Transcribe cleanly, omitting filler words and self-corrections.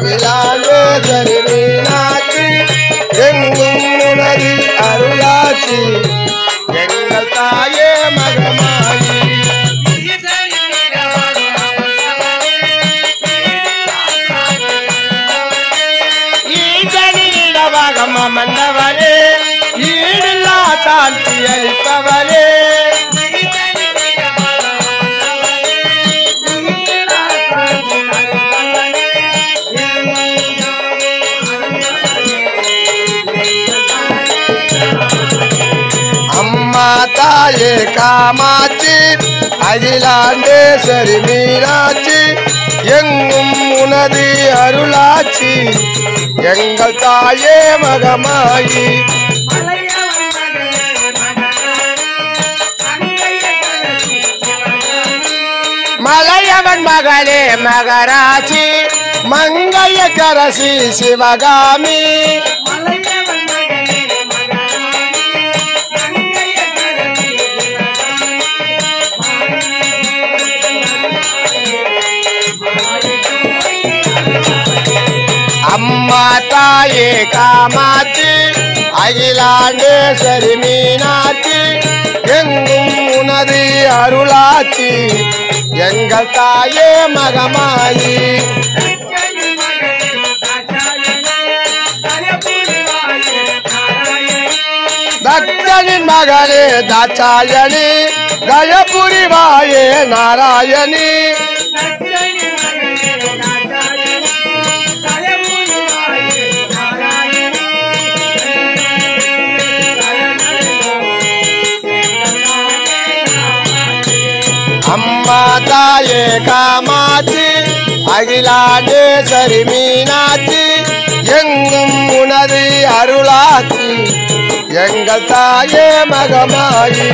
அகிலாண்டேஸ்வரி மீனாட்சி எங்கும் உனது அருளாட்சி எங்கள் தாயே மகமாயி மன்னவனே ஈடில்லா சாந்தி அளிப்பவனே அம்மா தாயே காமாட்சி அகிலாண்டேஸ்வரி மீனாட்சி எங்கும் உனது அருளாட்சி எங்கள் தாயே மகமாயி மலையவன் மகளே மகராட்சி மங்கைய கரசி சிவகாமி அம்மா தாயே காமாட்சி அகிலாண்டேஸ்வரி மீனாட்சி எங்கும் உனது அருளாட்சி எங்கள் தாயே மகமாயி தட்சனின் மகளே தாட்சாயணி தயபுரிவாயே நாராயணி அம்மா தாயே காமாட்சி அகிலாண்டேஸ்வரி மீனாட்சி எங்கும் உனது அருளாட்சி எங்கள் தாயே மகமாயி